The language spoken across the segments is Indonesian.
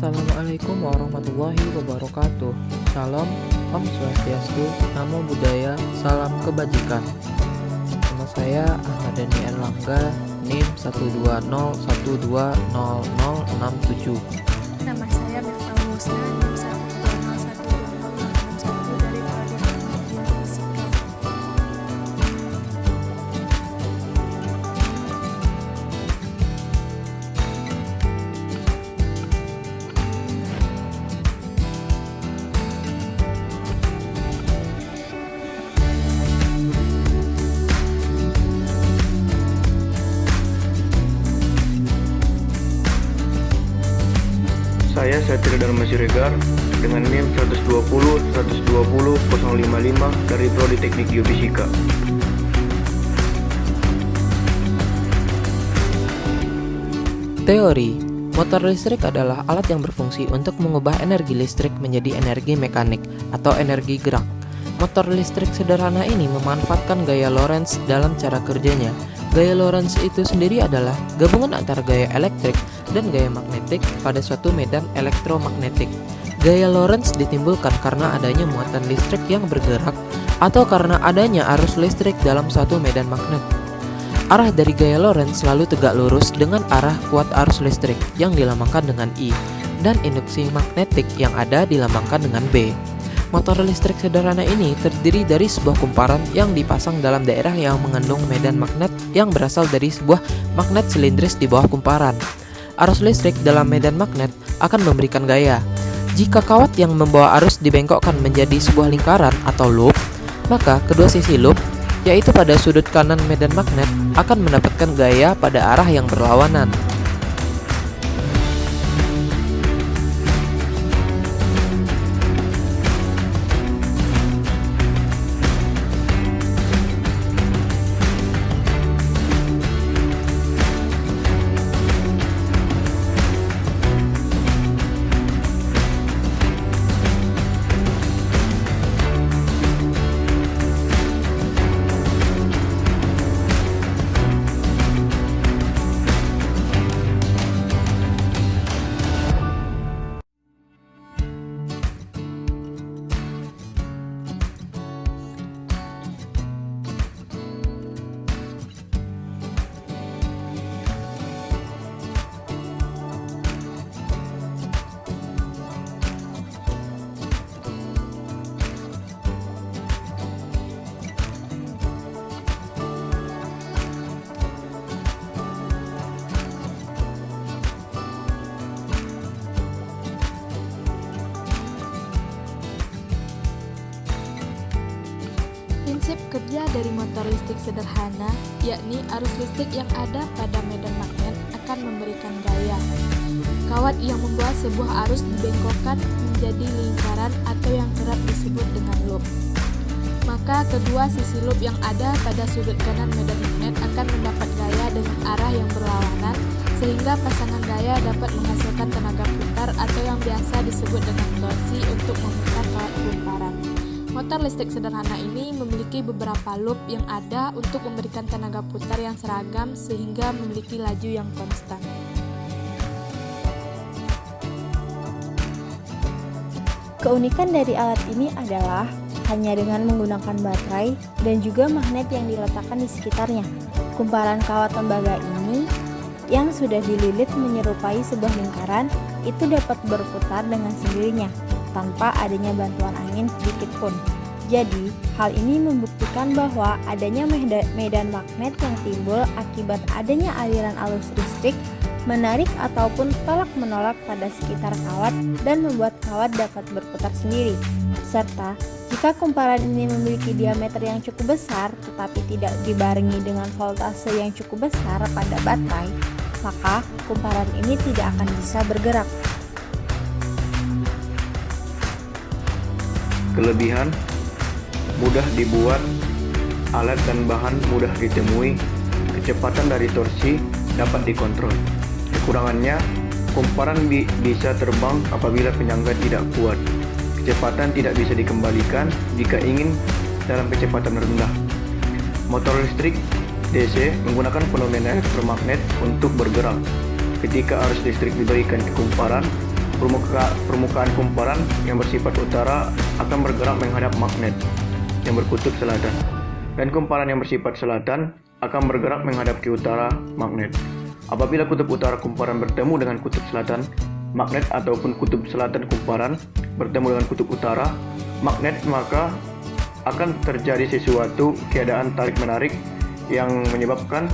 Assalamualaikum warahmatullahi wabarakatuh. Salam, Om Swastiastu, Namo Buddhaya, Salam Kebajikan. Nama saya Ahmad Dhani Erlangga, NIM 120120067. Nama saya Berta Musna, NIM 120120061 dari Prodi Teknik Fisika. Saya Satria Dharma Siregar dengan NIM 120120055 dari Prodi Teknik Geofisika. Teori, motor listrik adalah alat yang berfungsi untuk mengubah energi listrik menjadi energi mekanik atau energi gerak. Motor listrik sederhana ini memanfaatkan gaya Lorentz dalam cara kerjanya. Gaya Lorentz itu sendiri adalah gabungan antara gaya elektrik dan gaya magnetik pada suatu medan elektromagnetik. Gaya Lorentz ditimbulkan karena adanya muatan listrik yang bergerak atau karena adanya arus listrik dalam suatu medan magnet. Arah dari gaya Lorentz selalu tegak lurus dengan arah kuat arus listrik yang dilambangkan dengan I, dan induksi magnetik yang ada dilambangkan dengan B. Motor listrik sederhana ini terdiri dari sebuah kumparan yang dipasang dalam daerah yang mengandung medan magnet yang berasal dari sebuah magnet silindris di bawah kumparan. Arus listrik dalam medan magnet akan memberikan gaya. Jika kawat yang membawa arus dibengkokkan menjadi sebuah lingkaran atau loop, maka kedua sisi loop, yaitu pada sudut kanan medan magnet, akan mendapatkan gaya pada arah yang berlawanan. Prinsip kerja dari motor listrik sederhana, yakni arus listrik yang ada pada medan magnet akan memberikan gaya. Kawat yang membawa sebuah arus dibengkokkan menjadi lingkaran atau yang kerap disebut dengan loop. Maka kedua sisi loop yang ada pada sudut kanan medan magnet akan mendapat gaya dengan arah yang berlawanan, sehingga pasangan gaya dapat menghasilkan tenaga putar atau yang biasa disebut dengan torsi untuk memutar kawat kumparan. Motor listrik sederhana ini memiliki beberapa loop yang ada untuk memberikan tenaga putar yang seragam sehingga memiliki laju yang konstan. Keunikan dari alat ini adalah hanya dengan menggunakan baterai dan juga magnet yang diletakkan di sekitarnya. Kumparan kawat tembaga ini yang sudah dililit menyerupai sebuah lingkaran itu dapat berputar dengan sendirinya tanpa adanya bantuan angin sedikit pun. Jadi, hal ini membuktikan bahwa adanya medan magnet yang timbul akibat adanya aliran arus listrik menarik ataupun tolak-menolak pada sekitar kawat dan membuat kawat dapat berputar sendiri. Serta, jika kumparan ini memiliki diameter yang cukup besar tetapi tidak dibarengi dengan voltase yang cukup besar pada baterai, maka kumparan ini tidak akan bisa bergerak. Kelebihan: mudah dibuat, alat dan bahan mudah ditemui, kecepatan dari torsi dapat dikontrol. Kekurangannya, kumparan bisa terbang apabila penyangga tidak kuat. Kecepatan tidak bisa dikembalikan jika ingin dalam kecepatan rendah. Motor listrik DC menggunakan fenomena elektromagnet untuk bergerak. Ketika arus listrik diberikan ke kumparan, permukaan kumparan yang bersifat utara akan bergerak menghadap magnet yang berkutub selatan, dan kumparan yang bersifat selatan akan bergerak menghadap ke utara magnet. Apabila kutub utara kumparan bertemu dengan kutub selatan magnet ataupun kutub selatan kumparan bertemu dengan kutub utara magnet, maka akan terjadi sesuatu keadaan tarik-menarik yang menyebabkan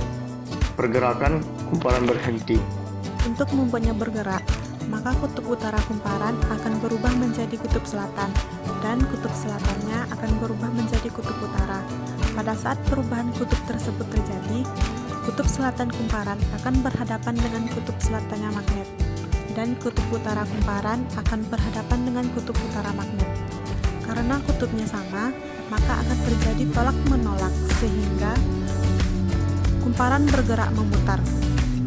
pergerakan kumparan berhenti. Untuk membuatnya bergerak, maka kutub utara kumparan akan berubah menjadi kutub selatan, dan kutub selatannya akan berubah menjadi kutub utara. Pada saat perubahan kutub tersebut terjadi, kutub selatan kumparan akan berhadapan dengan kutub selatannya magnet, dan kutub utara kumparan akan berhadapan dengan kutub utara magnet. Karena kutubnya sama, maka akan terjadi tolak-menolak sehingga kumparan bergerak memutar,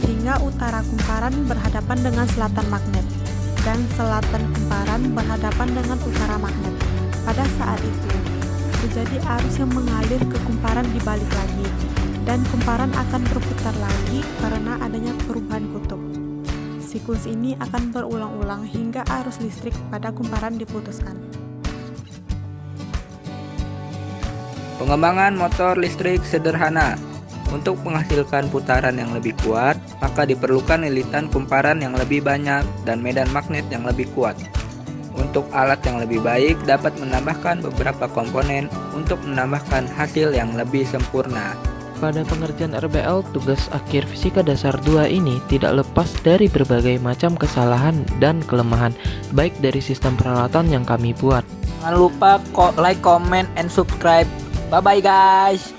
hingga utara kumparan berhadapan dengan selatan magnet, dan selatan kumparan berhadapan dengan utara magnet. Pada saat itu, terjadi arus yang mengalir ke kumparan dibalik lagi, dan kumparan akan berputar lagi karena adanya perubahan kutub. Siklus ini akan berulang-ulang hingga arus listrik pada kumparan diputuskan. Pengembangan motor listrik sederhana. Untuk menghasilkan putaran yang lebih kuat, maka diperlukan lilitan kumparan yang lebih banyak dan medan magnet yang lebih kuat. Untuk alat yang lebih baik, dapat menambahkan beberapa komponen untuk menambahkan hasil yang lebih sempurna. Pada pengerjaan RBL, tugas akhir Fisika Dasar 2 ini tidak lepas dari berbagai macam kesalahan dan kelemahan, baik dari sistem peralatan yang kami buat. Jangan lupa like, comment, and subscribe. Bye-bye guys!